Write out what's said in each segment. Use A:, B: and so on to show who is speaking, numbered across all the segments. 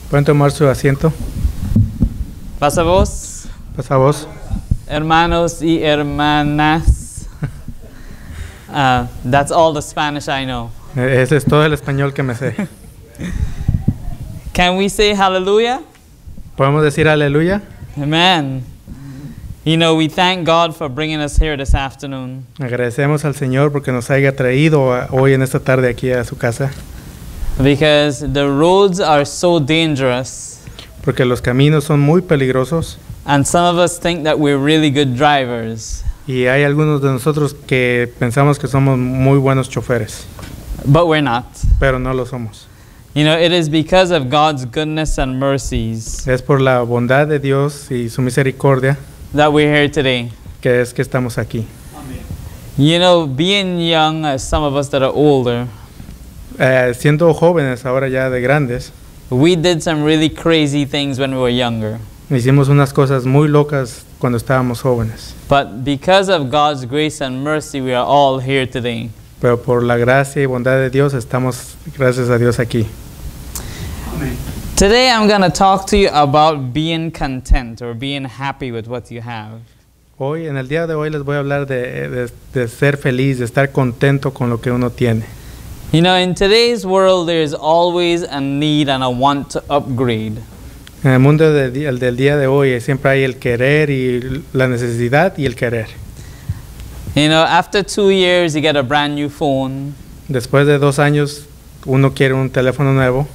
A: Pueden tomar su asiento.
B: Pasa vos,
A: Pasa vos.
B: hermanos y hermanas. That's all the Spanish I know.
A: Ese es todo el español que me sé.
B: Can we say hallelujah?
A: ¿Podemos decir aleluya?
B: Amen. You know, we thank God for bringing us here this afternoon.
A: Agradecemos al Señor porque nos haya traído hoy en esta tarde aquí a su casa.
B: Because the roads are so dangerous.
A: Porque los caminos son muy peligrosos.
B: And some of us think that we're really good drivers.
A: Y hay algunos de nosotros que pensamos que somos muy buenos choferes.
B: But we're not.
A: Pero no lo somos.
B: You know, it is because of God's goodness and mercies
A: Es por la bondad de Dios y su misericordia
B: that we're here today.
A: que es que estamos aquí.
B: You know, being young, as some of us that are older,
A: Siendo jóvenes ahora ya de grandes,
B: we did some really crazy things when we were younger.
A: hicimos unas cosas muy locas cuando estábamos jóvenes.
B: But because of God's grace and mercy, we are all here today.
A: Pero por la gracia y bondad de Dios estamos, gracias a Dios, aquí.
B: Today I'm going to talk to you about being content or being happy with what you have.
A: Hoy, en el día de hoy, les voy a hablar de ser feliz, de estar contento con lo que uno tiene.
B: You know, in today's world, there's always a need and a want to upgrade.
A: En el mundo del día de hoy siempre hay el querer y la necesidad y el querer.
B: You know, after 2 years, you get a brand new phone.
A: Después de 2 años, uno quiere un teléfono nuevo.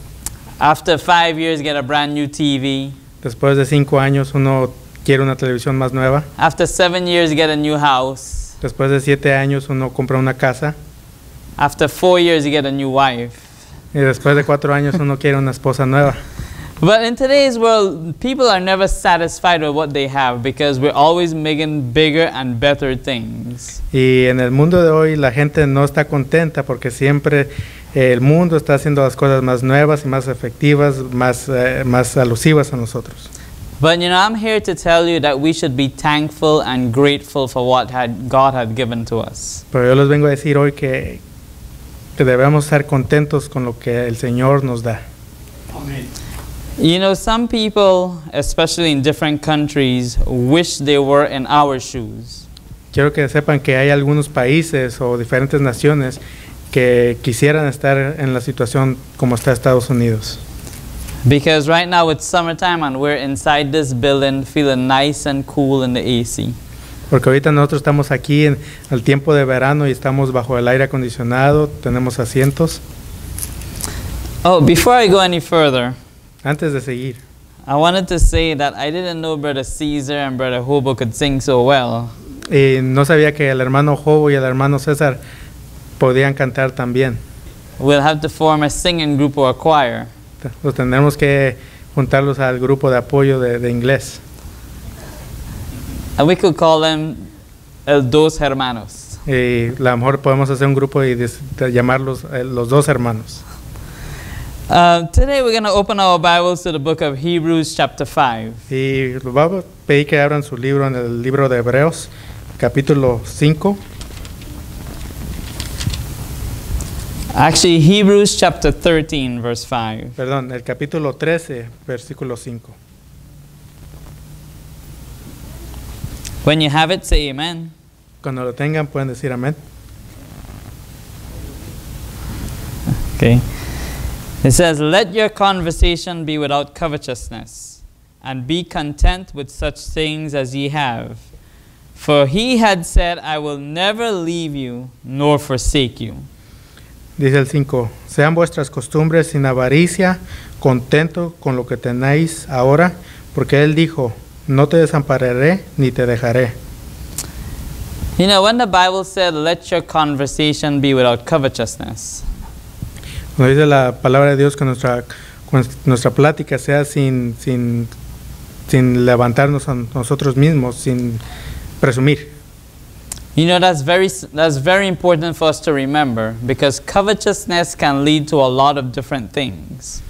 B: After 5 years, you get a brand new TV.
A: Después de 5 años, uno quiere una televisión más nueva.
B: After 7 years, you get a new house.
A: Después de 7 años, uno compra una casa.
B: After 4 years, you get a new wife.
A: Y después de 4 años, uno quiere una esposa nueva.
B: But in today's world, people are never satisfied with what they have because we're always making bigger and better things.
A: Y en el mundo de hoy, la gente no está contenta porque siempre el mundo está haciendo las cosas más nuevas y más efectivas, más alusivas a nosotros.
B: But you know, I'm here to tell you that we should be thankful and grateful for what God had given to us.
A: Pero yo les vengo a decir hoy que debemos estar contentos con lo que el Señor nos da.
B: Amen. You know, some people, especially in different countries, wish they were in our shoes.
A: Quiero que sepan que hay algunos países o diferentes naciones que quisieran estar en la situación como está Estados Unidos.
B: Because right now it's summertime and we're inside this building feeling nice and cool in the AC.
A: Porque ahorita nosotros estamos aquí en el tiempo de verano y estamos bajo el aire acondicionado, tenemos asientos.
B: Oh, before I go any further,
A: Antes de seguir,
B: I wanted to say that I didn't know Brother Caesar and Brother Hobo could sing so well.
A: no sabía que el hermano Jobo y el hermano César podían cantar también.
B: We'll have to form a singing group or a choir.
A: Los tendremos que juntarlos al grupo de apoyo de inglés.
B: And we could call them El Dos Hermanos.
A: Y a lo mejor podemos hacer un grupo y llamarlos los dos hermanos.
B: Today we're going to open our Bibles to the book of Hebrews chapter 5.
A: Y les voy a pedir que abran su libro en el libro de Hebreos, capítulo 5.
B: Actually, Hebrews chapter 13, verse 5.
A: Perdón, el capítulo 13, versículo 5.
B: When you have it, say amen.
A: Cuando lo tengan pueden decir amén.
B: Okay. It says, "Let your conversation be without covetousness, and be content with such things as ye have. For he had said, I will never leave you nor forsake you."
A: Dice el 5, sean vuestras costumbres sin avaricia, contento con lo que tenéis ahora, porque Él dijo, no te desampararé ni te dejaré.
B: You know, when the Bible said, let your conversation be without covetousness,
A: Cuando dice la palabra de Dios que nuestra plática sea sin levantarnos a nosotros mismos, sin presumir.
B: you know, that's very important for us to remember, because covetousness can lead to a lot of different things.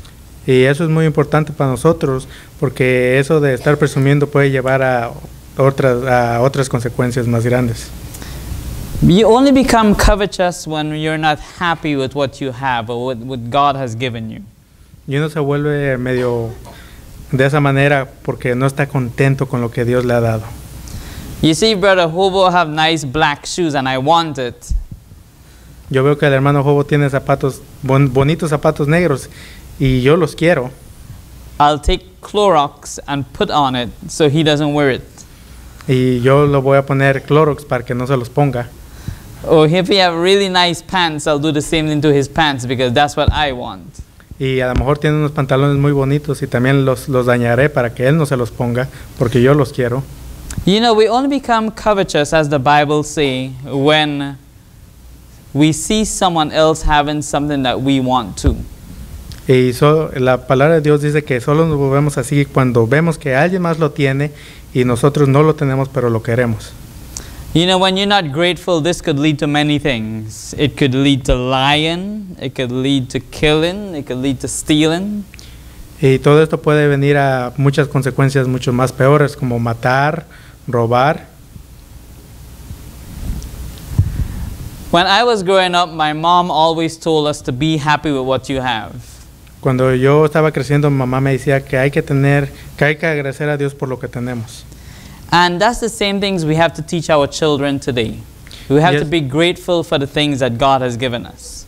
A: Y eso es muy importante para nosotros, porque eso de estar presumiendo puede llevar a otras consecuencias más grandes.
B: You only become covetous when you're not happy with what you have or what God has given you.
A: Y uno se vuelve medio de esa manera porque no está contento con lo que Dios le ha dado.
B: You see, Brother Hobo have nice black shoes and I want it.
A: Yo veo que el hermano Jobo tiene zapatos, bonitos zapatos negros y yo los quiero.
B: I'll take Clorox and put on it so he doesn't wear it.
A: Y yo lo voy a poner Clorox para que no se los ponga.
B: Or if he have really nice pants, I'll do the same thing to his pants because that's what I want.
A: Y a lo mejor tiene unos pantalones muy bonitos y también los dañaré para que él no se los ponga porque yo los quiero.
B: You know, we only become covetous, as the Bible say, when we see someone else having something that we want too.
A: Y la palabra de Dios dice que solo nos volvemos así cuando vemos que alguien más lo tiene y nosotros no lo tenemos pero lo queremos.
B: You know, when you're not grateful, this could lead to many things. It could lead to lying, it could lead to killing, it could lead to stealing.
A: Y todo esto puede venir a muchas consecuencias mucho más peores como matar, robar.
B: When I was growing up, my mom always told us to be happy with what you have.
A: Cuando yo estaba creciendo, mi mamá me decía que hay que agradecer a Dios por lo que tenemos.
B: And that's the same things we have to teach our children today. We have to be grateful for the things that God has given us.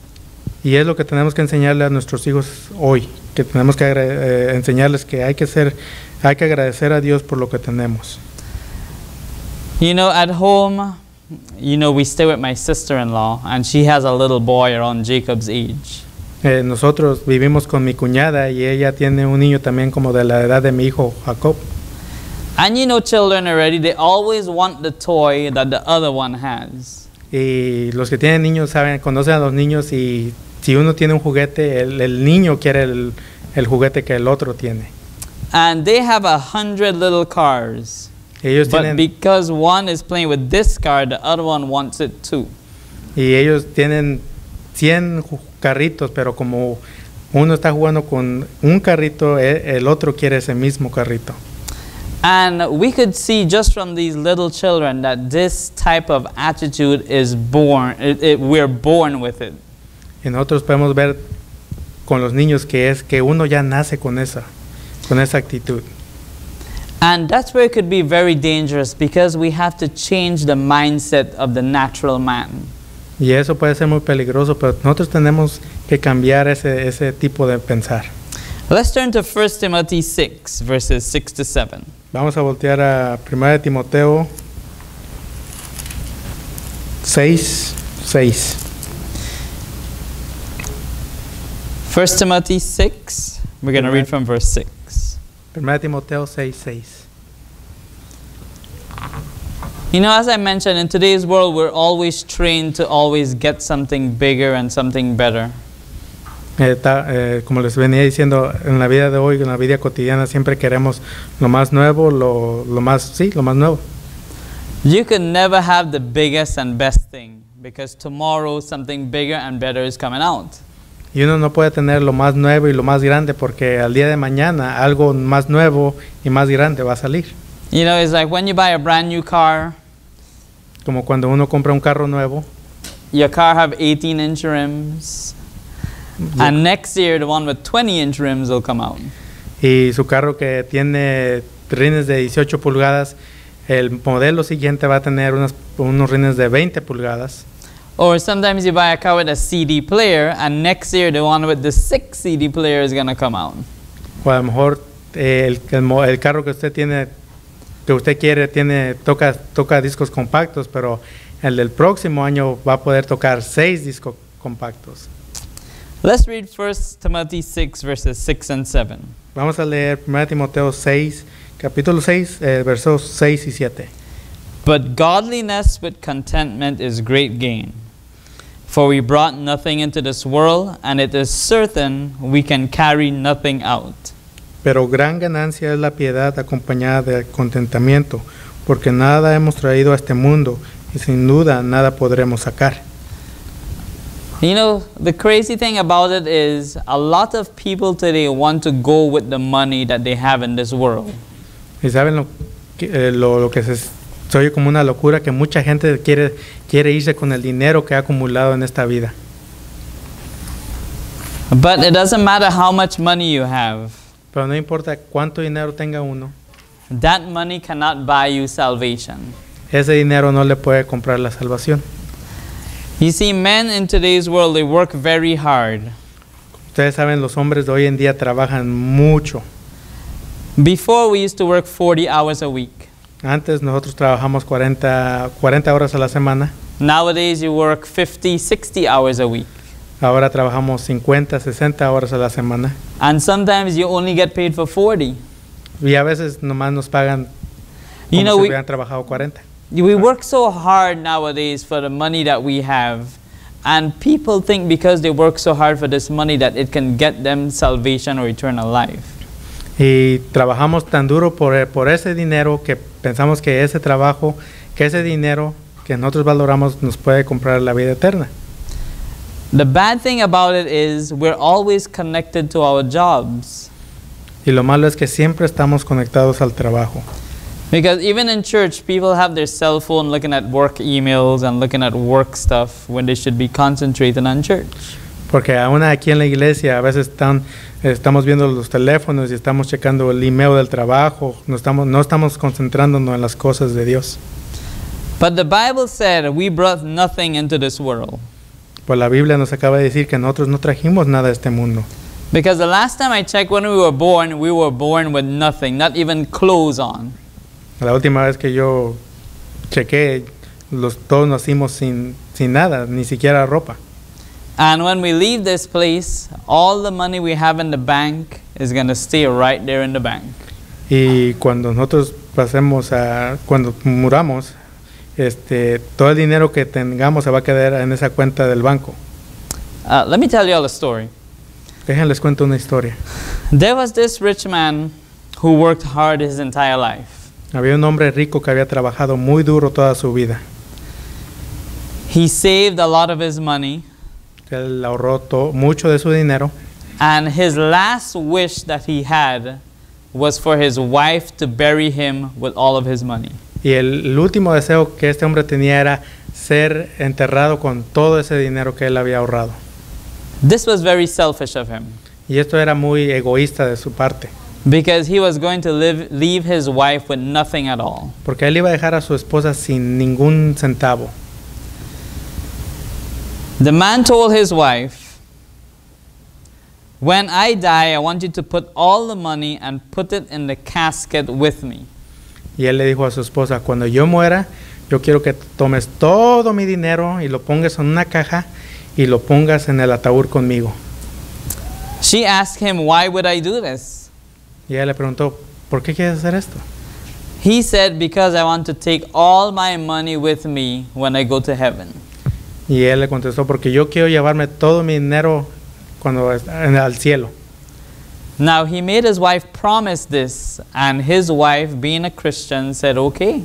A: Y es lo que tenemos que enseñarle a nuestros hijos hoy, que tenemos que enseñarles que hay que agradecer a Dios por lo que tenemos.
B: You know, at home, you know, we stay with my sister-in-law, and she has a little boy around Jacob's age.
A: Nosotros vivimos con mi cuñada y ella tiene un niño también como de la edad de mi hijo Jacob.
B: And you know, children already, they always want the toy that the other one has.
A: Y los que tienen niños conocen a los niños y si uno tiene un juguete, el niño quiere el juguete que el otro tiene.
B: And they have 100 little cars.
A: Ellos
B: But
A: tienen,
B: because one is playing with this car, the other one wants it too.
A: y ellos tienen 100 carritos, pero como uno está jugando con un carrito, el otro quiere ese mismo carrito.
B: And we could see just from these little children that this type of attitude is born, we're born with it.
A: Y nosotros podemos ver con los niños que es que uno ya nace con esa actitud.
B: And that's where it could be very dangerous because we have to change the mindset of the natural man.
A: Y eso puede ser muy peligroso, pero nosotros tenemos que cambiar ese tipo de pensar.
B: Let's turn to 1 Timothy 6, verses 6 to 7.
A: Vamos a voltear a 1 Timoteo 6:6.
B: 1 Timothy 6, we're going to read from verse 6.
A: 1 Timoteo 6:6.
B: You know, as I mentioned, in today's world, we're always trained to always get something bigger and something better.
A: Como les venía diciendo, en la vida de hoy, en la vida cotidiana, siempre queremos lo más nuevo, lo más nuevo.
B: You can never have the biggest and best thing because tomorrow something bigger and better is coming out.
A: Y uno no puede tener lo más nuevo y lo más grande porque al día de mañana algo más nuevo y más grande va a salir.
B: You know, it's like when you buy a brand new car.
A: Como cuando uno compra un carro nuevo.
B: Your car have 18-inch rims. Yeah. And next year the one with 20-inch rims will come out.
A: Y su carro que tiene rines de 18 pulgadas, el modelo siguiente va a tener unos rines de 20 pulgadas.
B: Or sometimes you buy a car with a CD player and next year the one with the 6 CD player is going to come out.
A: O a lo mejor el carro que usted tiene, que usted quiere, toca discos compactos, pero el del próximo año va a poder tocar 6 discos compactos.
B: Let's read 1 Timothy 6, verses 6 and 7.
A: Vamos a leer 1 Timoteo 6, capítulo 6, versos 6 y 7.
B: But godliness with contentment is great gain. For we brought nothing into this world, and it is certain we can carry nothing out.
A: Pero gran ganancia es la piedad acompañada de contentamiento, porque nada hemos traído a este mundo, y sin duda nada podremos sacar.
B: You know, the crazy thing about it is a lot of people today want to go with the money that they have in this world.
A: Y saben lo que se oye como una locura, que mucha gente quiere irse con el dinero que ha acumulado en esta vida.
B: But it doesn't matter how much money you have.
A: Pero no importa cuánto dinero tenga uno,
B: That money cannot buy you salvation.
A: ese dinero no le puede comprar la salvación.
B: You see, men in today's world, they work very hard.
A: Ustedes saben, los hombres de hoy en día trabajan mucho.
B: Before, we used to work 40 hours a week.
A: Antes nosotros trabajamos 40 horas a la semana.
B: Nowadays, you work 50, 60 hours a week.
A: Ahora trabajamos 50, 60 horas a la semana.
B: And sometimes you only get paid for 40.
A: Y a veces nomás nos pagan
B: You
A: como
B: know,
A: si
B: we,
A: hubieran trabajado 40.
B: we work so hard nowadays for the money that we have. And people think because they work so hard for this money that it can get them salvation or eternal life.
A: Y trabajamos tan duro por ese dinero que pensamos que ese trabajo, que ese dinero que nosotros valoramos nos puede comprar la vida eterna.
B: The bad thing about it is we're always connected to our jobs.
A: Y lo malo es que siempre estamos conectados al trabajo.
B: Because even in church, people have their cell phone looking at work emails and looking at work stuff when they should be concentrating on church.
A: Porque aún aquí en la iglesia a veces estamos viendo los teléfonos y estamos checando el email del trabajo, no estamos concentrándonos en las cosas de Dios.
B: But the Bible said we brought nothing into this world.
A: Pues la Biblia nos acaba de decir que nosotros no trajimos nada a este mundo.
B: Because the last time I checked, when we were born with nothing, not even clothes on.
A: La última vez que yo chequé, todos nacimos sin nada, ni siquiera ropa.
B: And when we leave this place, all the money we have in the bank is going to stay right there in the bank.
A: Y cuando nosotros cuando muramos, todo el dinero que tengamos se va a quedar en esa cuenta del banco.
B: Let me tell you all a story.
A: Déjenles cuento una historia.
B: There was this rich man who worked hard his entire life.
A: Había un hombre rico que había trabajado muy duro toda su vida.
B: He saved a lot of his money.
A: Él ahorró mucho de su dinero.
B: And his last wish that he had was for his wife to bury him with all of his money.
A: Y el último deseo que este hombre tenía era ser enterrado con todo ese dinero que él había ahorrado.
B: This was very selfish of him.
A: Y esto era muy egoísta de su parte.
B: Because he was going to leave his wife with nothing at all.
A: Porque él iba a dejar a su esposa sin ningún centavo.
B: The man told his wife, "When I die, I want you to put all the money and put it in the casket with me."
A: Y él le dijo a su esposa, cuando yo muera, yo quiero que tomes todo mi dinero y lo pongas en una caja y lo pongas en el ataúd conmigo.
B: She asked him, "Why would I do this?"
A: Y ella le preguntó, ¿por qué quieres hacer esto?
B: He said, "Because I want to take all my money with me when I go to heaven."
A: Y él le contestó, porque yo quiero llevarme todo mi dinero cuando al cielo.
B: Now he made his wife promise this, and his wife, being a Christian, said, "Okay."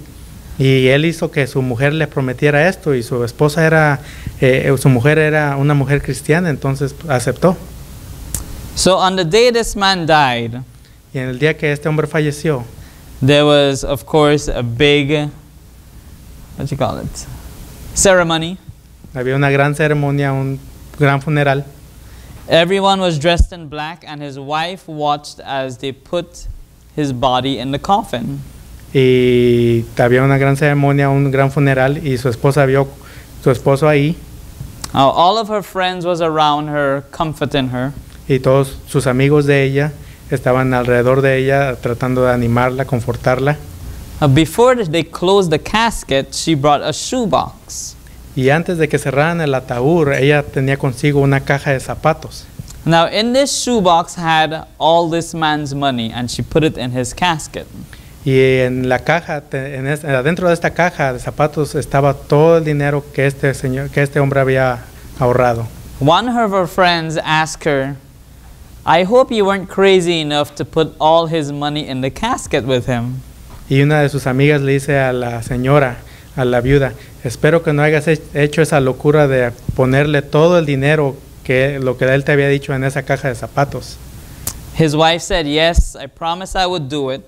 A: Y él hizo que su mujer le prometiera esto, y su esposa su mujer era una mujer cristiana, entonces aceptó.
B: So on the day this man died,
A: Y en el día que este hombre falleció,
B: there was, of course, a big, ceremony.
A: había una gran ceremonia, un gran funeral.
B: Everyone was dressed in black, and his wife watched as they put his body in the coffin.
A: Y había una gran ceremonia, un gran funeral, y su esposa vio su esposo ahí.
B: All of her friends was around her, comforting her.
A: Y todos sus amigos de ella estaban alrededor de ella tratando de animarla, confortarla.
B: Before they closed the casket, she brought a shoebox.
A: Y antes de que cerraran el ataúd, ella tenía consigo una caja de zapatos.
B: Now in this shoebox had all this man's money, and she put it in his casket.
A: Y en la caja, adentro de esta caja de zapatos estaba todo el dinero que este hombre había ahorrado.
B: One of her friends asked her, "I hope you weren't crazy enough to put all his money in the casket with him."
A: Y una de sus amigas le dice a la señora, a la viuda, espero que no hayas hecho esa locura de ponerle todo el dinero lo que él te había dicho en esa caja de zapatos.
B: His wife said, "Yes, I promised I would do it.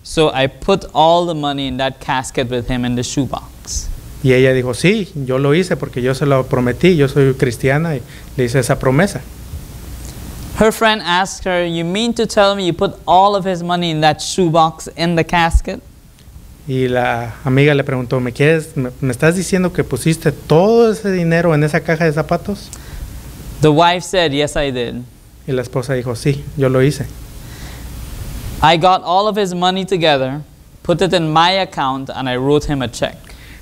B: So I put all the money in that casket with him in the shoebox."
A: Y ella dijo, sí, yo lo hice porque yo se lo prometí, yo soy cristiana y le hice esa promesa.
B: Her friend asked her, "You mean to tell me you put all of his money in that shoebox in the casket?"
A: Y la amiga le preguntó, ¿me estás diciendo que pusiste todo ese dinero en esa caja de zapatos?
B: The wife said, "Yes, I did.
A: Y la esposa dijo, sí, yo lo hice.
B: I got all of his money together, put it in my account, and I wrote him a check."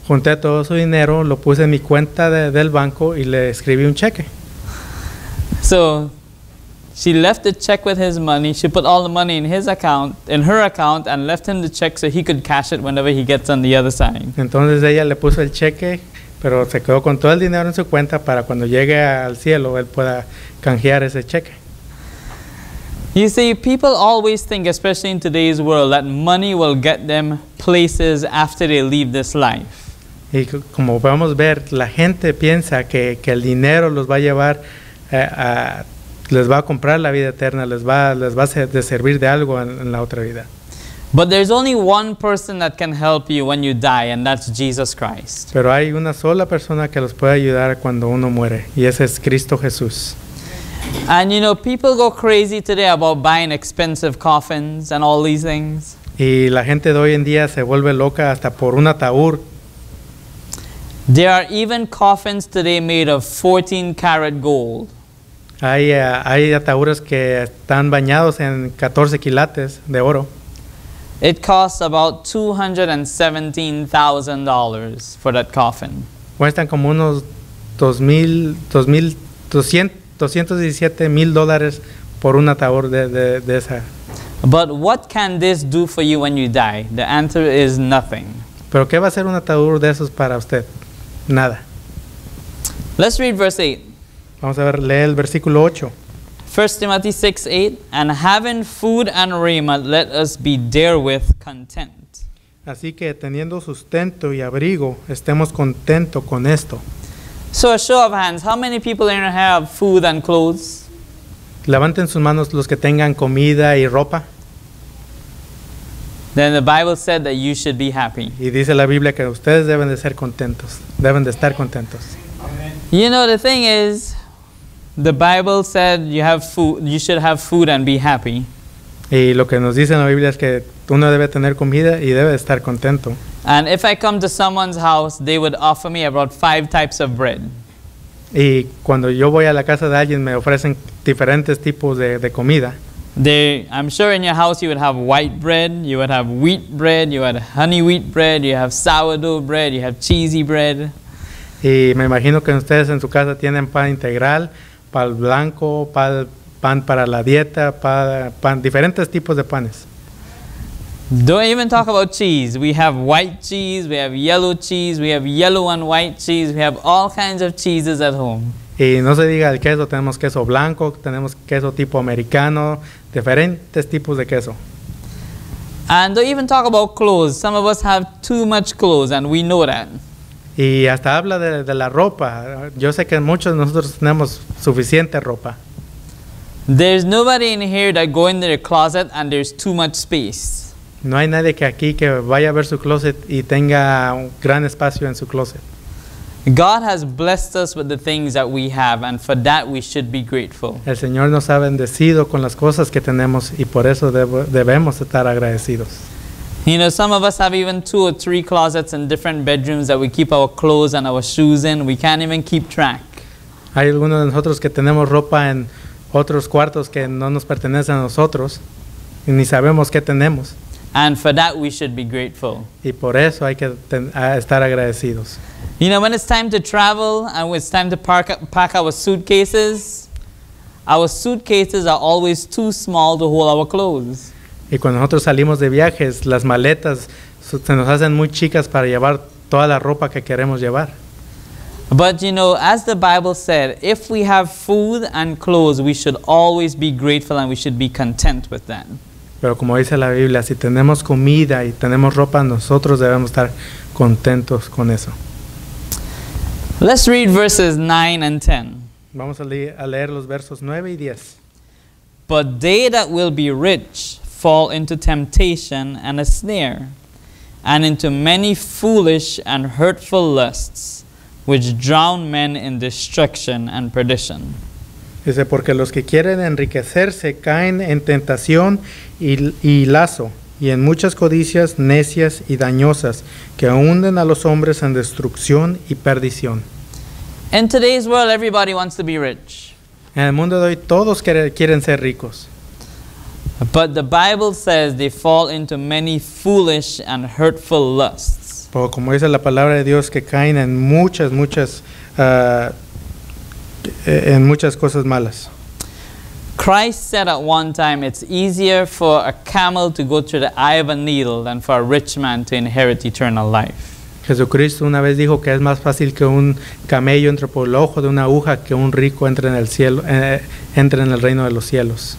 A: Junté todo su dinero, lo puse en mi cuenta del banco y le escribí un cheque.
B: So she left the check with his money. She put all the money in his account, in her account, and left him the check so he could cash it whenever he gets on the other side.
A: Entonces ella le puso el cheque, pero se quedó con todo el dinero en su cuenta para cuando llegue al cielo él pueda canjear ese cheque.
B: You see, people always think, especially in today's world, that money will get them places after they leave this life.
A: Y como podemos ver, la gente piensa que el dinero los va a llevar les va a comprar la vida eterna, les va a servir de algo en la otra vida.
B: But there's only one person that can help you when you die, and that's Jesus Christ.
A: Pero hay una sola persona que los puede ayudar cuando uno muere, y ese es Cristo Jesús.
B: And you know, people go crazy today about buying expensive coffins and all these things.
A: Y la gente de hoy en día se vuelve loca hasta por un ataúd.
B: There are even coffins today made of 14-karat gold.
A: Hay ataúdes que están bañados en 14 quilates de oro.
B: It costs about $217,000 for that coffin.
A: Cuestan como unos $217,000 por un ataúd de esa.
B: But what can this do for you when you die? The answer is nothing.
A: Pero ¿qué va a hacer un ataúd de esos para usted? Nada.
B: Let's read verse 8.
A: Vamos a leer el versículo 8.
B: 1 Timothy 6:8, and having food and raiment, let us be therewith content.
A: Así que teniendo sustento y abrigo, estemos contentos con esto.
B: So a show of hands, how many people in here have food and clothes?
A: Levanten sus manos los que tengan comida y ropa.
B: Then the Bible said that you should be happy.
A: Y dice la Biblia que ustedes deben de ser contentos, deben de estar contentos.
B: You know, the thing is, the Bible said you should have food and be happy.
A: Y lo que nos dice en la Biblia es que uno debe tener comida y debe estar contento.
B: And if I come to someone's house, they would offer me about 5 types of bread.
A: Y cuando yo voy a la casa de alguien me ofrecen diferentes tipos de comida.
B: I'm sure in your house you would have white bread, you would have wheat bread, you would have honey wheat bread, you have sourdough bread, you have cheesy bread.
A: Y me imagino que ustedes en su casa tienen pan integral, pan blanco, pan para la dieta, diferentes tipos de panes.
B: Don't even talk about cheese. We have white cheese, we have yellow cheese, we have yellow and white cheese, we have all kinds of cheeses at home.
A: Y no se diga el queso, tenemos queso blanco, tenemos queso tipo americano, diferentes tipos de queso.
B: And don't even talk about clothes. Some of us have too much clothes and we know that.
A: Y hasta habla de la ropa. Yo sé que muchos de nosotros tenemos suficiente ropa.
B: There's nobody in here that go into their closet and there's too much space.
A: No hay nadie que aquí que vaya a ver su closet y tenga un gran espacio en su closet.
B: God has blessed us with the things that we have, and for that we should be grateful.
A: El Señor nos ha bendecido con las cosas que tenemos y por eso debemos estar agradecidos.
B: You know, some of us have even 2 or 3 closets in different bedrooms that we keep our clothes and our shoes in. We can't even keep track.
A: Hay algunos de nosotros que tenemos ropa en otros cuartos que no nos pertenecen a nosotros y ni sabemos qué tenemos.
B: And for that we should be grateful.
A: Y por eso hay que estar agradecidos.
B: You know, when it's time to travel and when it's time to pack our suitcases are always too small to hold our clothes.
A: Y cuando nosotros salimos de viajes, las maletas se nos hacen muy chicas para llevar toda la ropa que queremos llevar.
B: But you know, as the Bible said, if we have food and clothes, we should always be grateful and we should be content with that.
A: Pero como dice la Biblia, si tenemos comida y tenemos ropa, nosotros debemos estar contentos con eso.
B: Let's read verses 9 and 10.
A: Vamos a leer los versos 9 y 10.
B: But they that will be rich fall into temptation and a snare, and into many foolish and hurtful lusts, which drown men in destruction and perdition.
A: Dice, porque los que quieren enriquecerse caen en tentación y lazo, y en muchas codicias necias y dañosas, que hunden a los hombres en destrucción y perdición.
B: In today's world, everybody wants to be rich.
A: En el mundo de hoy todos quieren ser ricos.
B: But the Bible says they fall into many foolish and hurtful lusts.
A: Pero como dice la palabra de Dios, que caen en muchas cosas malas.
B: Christ said at one time, it's easier for a camel to go through the eye of a needle than for a rich man to inherit eternal life.
A: Jesucristo una vez dijo que es más fácil que un camello entre por el ojo de una aguja que un rico entre en el cielo, entre en el reino de los cielos.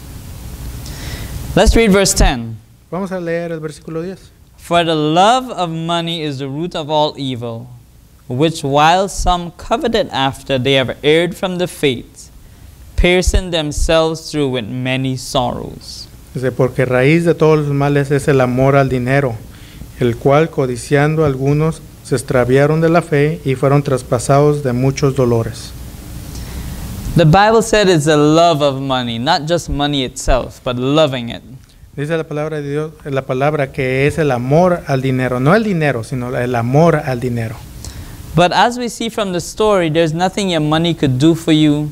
B: Let's read verse 10.
A: Vamos a leer el versículo 10.
B: For the love of money is the root of all evil, which while some coveted after, they have erred from the faith, piercing themselves through with many sorrows.
A: Dice, porque raíz de todos los males es el amor al dinero, el cual codiciando algunos se extraviaron de la fe y fueron traspasados de muchos dolores.
B: The Bible said it's the love of money, not just money itself, but loving it.
A: Dice la palabra de Dios, la palabra que es el amor al dinero, no el dinero, sino el amor al dinero.
B: But as we see from the story, there's nothing your money could do for you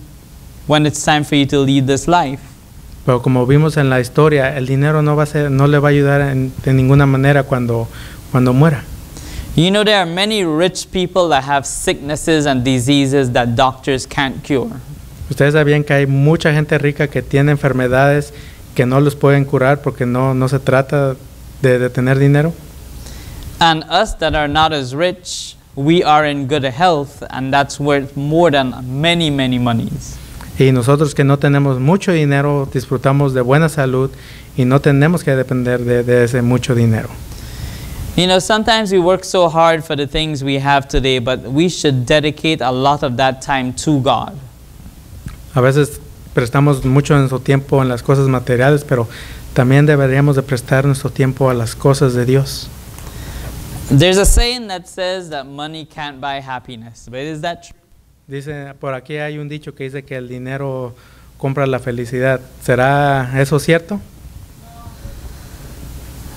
B: when it's time for you to lead this life.
A: Pero como vimos en la historia, el dinero no le va a ayudar de ninguna manera cuando muera.
B: You know, there are many rich people that have sicknesses and diseases that doctors can't cure.
A: Ustedes sabían que hay mucha gente rica que tiene enfermedades que no los pueden curar porque no se trata de tener dinero.
B: And us that are not as rich, we are in good health, and that's worth more than many, many monies.
A: Y nosotros que no tenemos mucho dinero, disfrutamos de buena salud y no tenemos que depender de ese mucho dinero.
B: You know, sometimes we work so hard for the things we have today, but we should dedicate a lot of that time to God.
A: A veces prestamos mucho de nuestro tiempo en las cosas materiales, pero también deberíamos de prestar nuestro tiempo a las cosas de Dios.
B: There's a saying that says that money can't buy happiness, but is that true?
A: Dice, por aquí hay un dicho que dice que el dinero compra la felicidad. ¿Será eso cierto?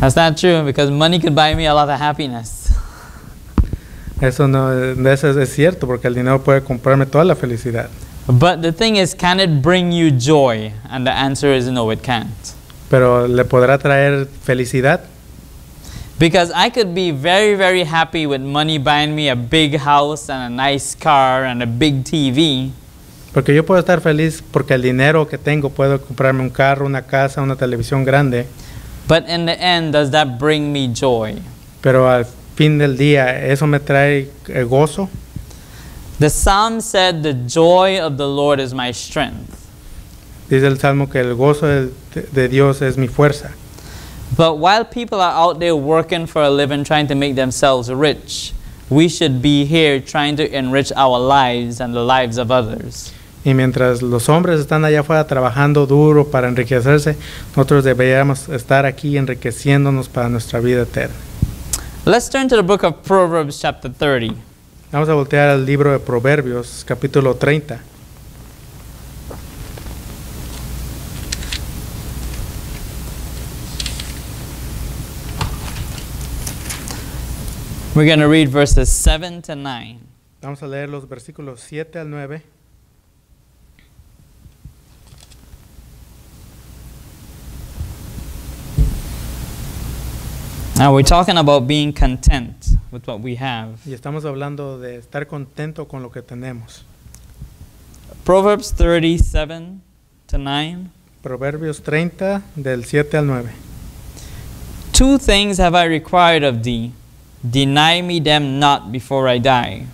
B: That's not true, because money could buy me a lot of happiness.
A: Eso es cierto, porque el dinero puede comprarme toda la felicidad.
B: But the thing is, can it bring you joy? And the answer is no, it can't.
A: Pero ¿le podrá traer felicidad?
B: Because I could be very, very happy with money buying me a big house and a nice car and a big TV.
A: Porque yo puedo estar feliz porque el dinero que tengo puedo comprarme un carro, una casa, una televisión grande.
B: But in the end, does that bring me joy?
A: Pero al fin del día, ¿eso me trae gozo?
B: The Psalm said, the joy of the Lord is my strength.
A: Dice el Salmo que el gozo de Dios es mi fuerza.
B: But while people are out there working for a living, trying to make themselves rich, we should be here trying to enrich our lives and the lives of others.
A: Y mientras los hombres están allá afuera trabajando duro para enriquecerse, nosotros deberíamos estar aquí enriqueciéndonos para nuestra vida eterna.
B: Let's turn to the book of Proverbs chapter 30.
A: Vamos a voltear al libro de Proverbios, capítulo 30.
B: We're going to read verses 7 to 9.
A: Vamos a leer los versículos 7 al 9.
B: Now we're talking about being content with what we have.
A: Y estamos hablando de estar contento con lo que tenemos.
B: Proverbs 37 to 9.
A: Proverbios 30 del 7 al 9.
B: Two things have I required of thee. Deny me them not before I die.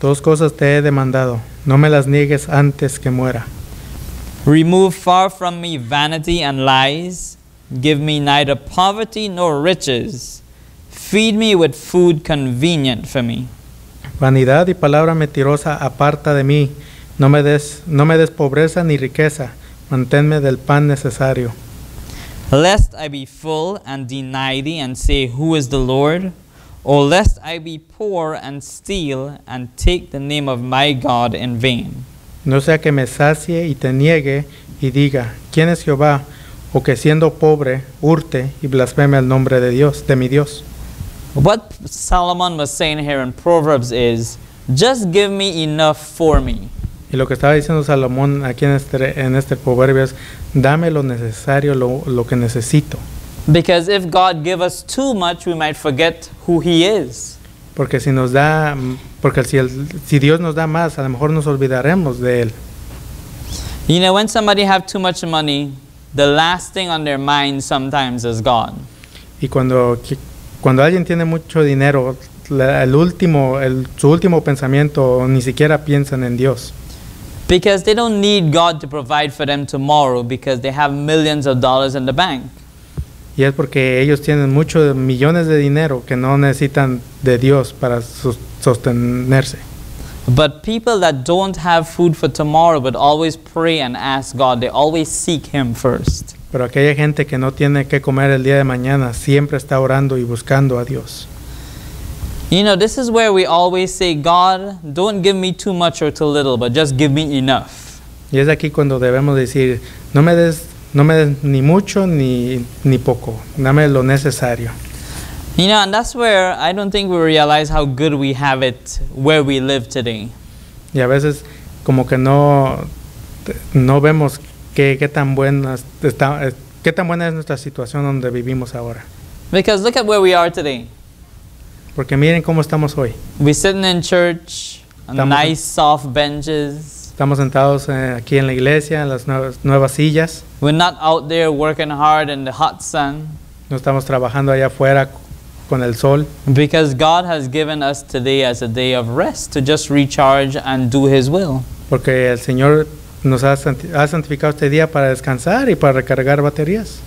A: Dos cosas te he demandado, no me las niegues antes que muera.
B: Remove far from me vanity and lies. Give me neither poverty nor riches. Feed me with food convenient for me.
A: Vanidad y palabra mentirosa aparta de mí. No me des pobreza ni riqueza. Manténme del pan necesario.
B: Lest I be full and deny thee and say, who is the Lord? Or lest I be poor and steal and take the name of my God in vain.
A: No sea que me sacie y te niegue y diga, ¿quién es Jehová? O que siendo pobre, hurte y blasfeme el nombre de Dios, de mi Dios.
B: What Solomon was saying here in Proverbs is, just give me enough for me.
A: Y lo que estaba diciendo Salomón aquí en este proverbio es, dame lo necesario, lo que necesito.
B: Because if God give us too much, we might forget who He is.
A: Porque si Dios nos da más, a lo mejor nos olvidaremos de Él.
B: You know, when somebody have too much money, the last thing on their mind sometimes is God.
A: Y cuando alguien tiene mucho dinero, su último pensamiento ni siquiera piensan en Dios.
B: Because they don't need God to provide for them tomorrow because they have millions of dollars in the bank.
A: Y es porque ellos tienen muchos millones de dinero que no necesitan de Dios para sostenerse.
B: But people that don't have food for tomorrow but always pray and ask God, they always seek Him first.
A: Pero aquella gente que no tiene que comer el día de mañana siempre está orando y buscando a Dios.
B: You know, this is where we always say, God, don't give me too much or too little, but just give me enough.
A: Y es aquí cuando debemos decir, no me des ni mucho ni poco, dame lo necesario.
B: You know, and that's where I don't think we realize how good we have it where we live today.
A: Y a veces como que no vemos qué tan buena es nuestra situación donde vivimos ahora.
B: Because look at where we are today.
A: Porque miren cómo estamos hoy.
B: We're sitting in church on nice soft benches.
A: Estamos sentados aquí en la iglesia, en las nuevas sillas.
B: We're not out there working hard in the hot sun.
A: No estamos trabajando allá afuera con el sol.
B: Because God has given us today as a day of rest to just recharge and do His will.
A: Porque el Señor nos ha santificado este día para descansar y para recargar baterías.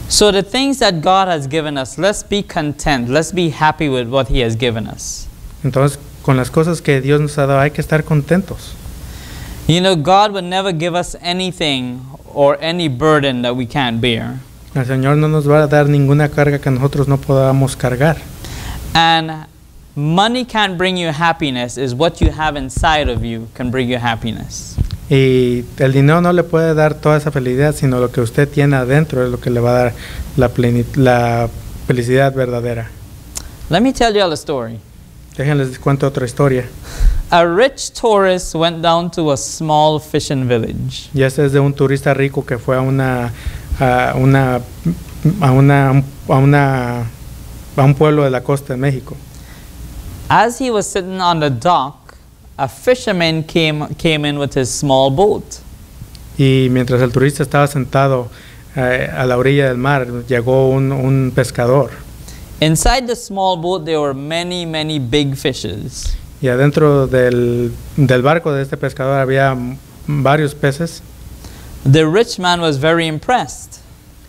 B: So the things that God has given us, let's be content. Let's be happy with what He has given us.
A: Entonces, con las cosas que Dios nos ha dado hay que estar contentos.
B: You know, God would never give us anything or any burden that we can't bear.
A: El Señor no nos va a dar ninguna carga que nosotros no podamos cargar.
B: And money can't bring you happiness. Is what you have inside of you can bring you happiness.
A: Y el dinero no le puede dar toda esa felicidad, sino lo que usted tiene adentro es lo que le va a dar la felicidad verdadera.
B: Let me tell you all a story.
A: Déjenles cuento otra historia.
B: A rich tourist went down to a small fishing village.
A: Y este es de un turista rico que fue a un pueblo de la costa de México.
B: As he was sitting on the dock, a fisherman came in with his small boat.
A: Y mientras el turista estaba sentado a la orilla del mar, llegó un pescador.
B: Inside the small boat there were many, many big fishes.
A: Y adentro del barco de este pescador había varios peces.
B: The rich man was very impressed.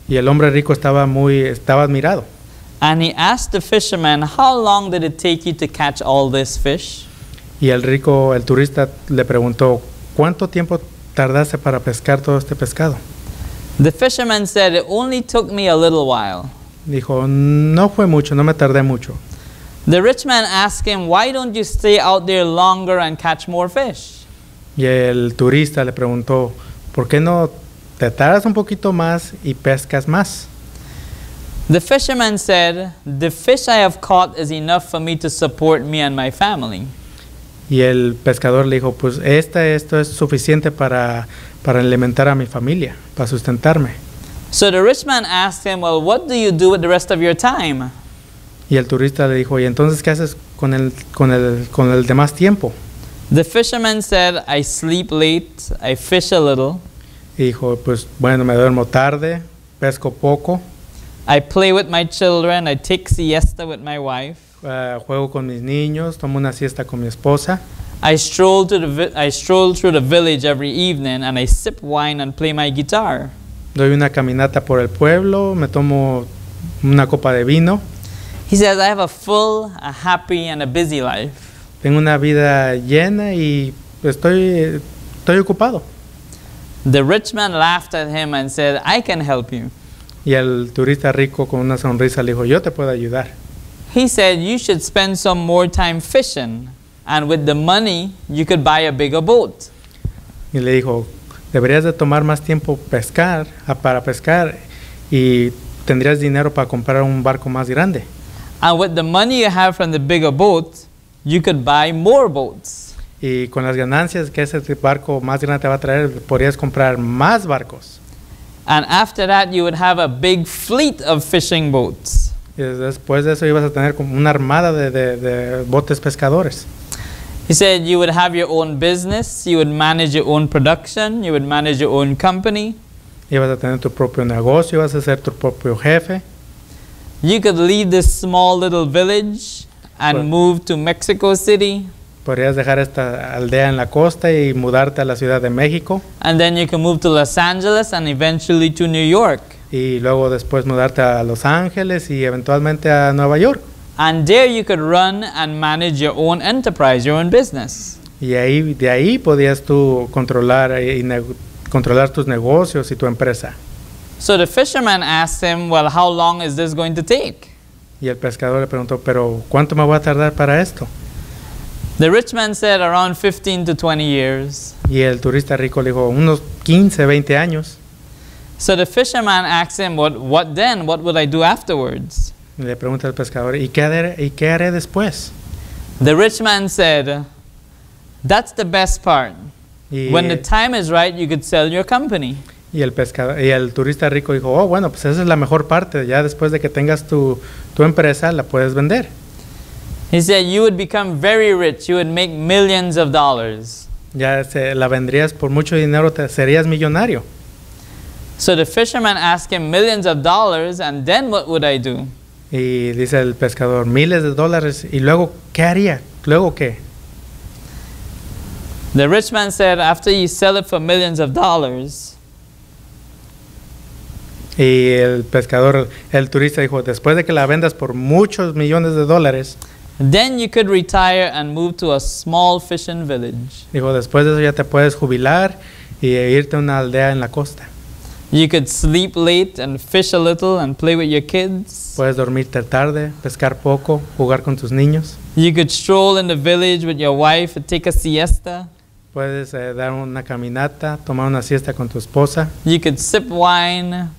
A: Y el hombre rico estaba admirado.
B: And he asked the fisherman, how long did it take you to catch all this fish?
A: Y el turista le preguntó, ¿cuánto tiempo tardaste para pescar todo este pescado?
B: The fisherman said, it only took me a little while.
A: Dijo, no fue mucho, no me tardé mucho.
B: The rich man asked him, why don't you stay out there longer and catch more fish?
A: Y el turista le preguntó, ¿por qué no te tardas un poquito más y pescas más?
B: The fisherman said, the fish I have caught is enough for me to support me and my family.
A: Y el pescador le dijo, pues esto es suficiente para alimentar a mi familia, para sustentarme.
B: So the rich man asked him, well, what do you do with the rest of your time?
A: Y el turista le dijo, ¿y entonces qué haces con el demás tiempo?
B: The fisherman said, I sleep late, I fish a little.
A: Y dijo, pues bueno, me duermo tarde, pesco poco.
B: I play with my children, I take siesta with my wife.
A: Juego con mis niños, tomo una siesta con mi esposa.
B: I stroll through the village every evening and I sip wine and play my guitar.
A: Doy una caminata por el pueblo, me tomo una copa de vino.
B: He says, I have a full, a happy, and a busy life.
A: Tengo una vida llena y estoy ocupado.
B: The rich man laughed at him and said, I can help you.
A: Y el turista rico con una sonrisa le dijo, yo te puedo ayudar.
B: He said, you should spend some more time fishing, and with the money, you could buy a bigger boat.
A: Y le dijo, deberías de tomar más tiempo para pescar y tendrías dinero para comprar un barco más grande.
B: And with the money you have from the bigger boat, you could buy more boats.
A: Y con las ganancias que ese barco más grande te va a traer, podrías comprar más barcos.
B: And after that, you would have a big fleet of fishing boats.
A: Y después de eso ibas a tener como una armada de botes pescadores.
B: He said you would have your own business, you would manage your own production, you would manage your own company.
A: Ibas a tener tu propio negocio, ibas a ser tu propio jefe.
B: You could leave this small little village and move to Mexico City.
A: Podrías dejar esta aldea en la costa y mudarte a la Ciudad de México.
B: And then you can move to Los Angeles and eventually to New York.
A: Y luego después mudarte a Los Ángeles y eventualmente a Nueva York.
B: And there you could run and manage your own enterprise, your own business.
A: Y de ahí podías tú controlar tus negocios y tu empresa.
B: So the fisherman asked him, well, how long is this going to take?
A: Y el pescador le preguntó, pero ¿cuánto me voy a tardar para esto?
B: The rich man said around 15 to 20 years.
A: Y el turista rico le dijo, unos 15, 20 años.
B: So the fisherman asked him, what then? What would I do afterwards?
A: Y le pregunta al pescador, ¿y qué haré después?
B: The rich man said, that's the best part. When the time is right, you could sell your company.
A: Y el turista rico dijo, oh, bueno, pues esa es la mejor parte. Ya después de que tengas tu empresa, la puedes vender.
B: He said, you would become very rich. You would make millions of dollars.
A: Ya la vendrías por mucho dinero, serías millonario.
B: So the fisherman asked him millions of dollars, and then what would I do?
A: Y dice el pescador, miles de dólares. ¿Y luego qué haría? ¿Luego qué?
B: The rich man said, after you sell it for millions of dollars,
A: y el turista dijo, después de que la vendas por muchos millones de dólares,
B: then you could retire and move to a small fishing village.
A: Dijo, después de eso ya te puedes jubilar y irte a una aldea en la costa.
B: You could sleep late and fish a little and play with your kids.
A: Puedes dormirte tarde, pescar poco, jugar con tus niños.
B: You could stroll in the village with your wife and take a siesta.
A: Puedes dar una caminata, tomar una siesta con tu esposa.
B: You could sip wine.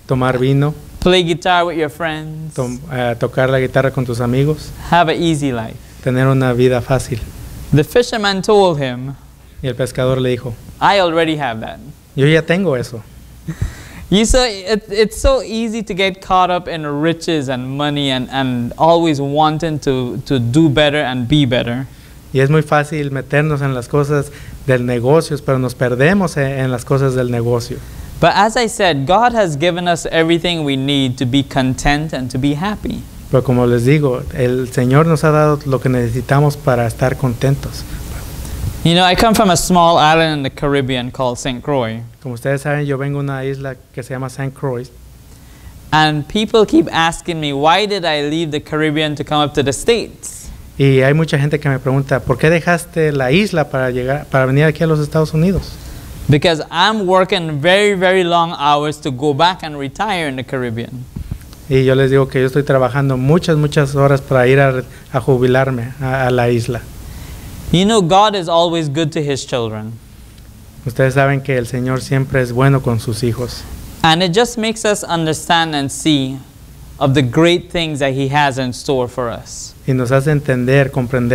A: Tomar vino.
B: Play guitar with your friends.
A: Tocar la guitarra con tus amigos.
B: Have an easy life.
A: Tener una vida fácil.
B: The fisherman told him,
A: y el pescador le dijo,
B: I already have that.
A: Yo ya tengo eso.
B: You say it's so easy to get caught up in riches and money and always wanting to do better and be better.
A: Y es muy fácil meternos en las cosas del negocio, pero nos perdemos en las cosas del negocio.
B: But as I said, God has given us everything we need to be content and to be happy.
A: Pero como les digo, el Señor nos ha dado lo que necesitamos para estar contentos.
B: You know, I come from a small island in the Caribbean called St. Croix.
A: Como ustedes saben, yo vengo de una isla que se llama St. Croix.
B: And people keep asking me, why did I leave the Caribbean to come up to the States?
A: Y hay mucha gente que me pregunta, ¿por qué dejaste la isla para venir aquí a los Estados Unidos?
B: Because I'm working very, very long hours to go back and retire in the Caribbean.
A: Y yo les digo que yo estoy trabajando muchas horas para ir a jubilarme a la isla.
B: You know, God is always good to His children.
A: Ustedes saben que el Señor siempre es bueno con sus hijos.
B: And it just makes us understand and see of the great things that He has in store for us.
A: Y nos hace entender, comprender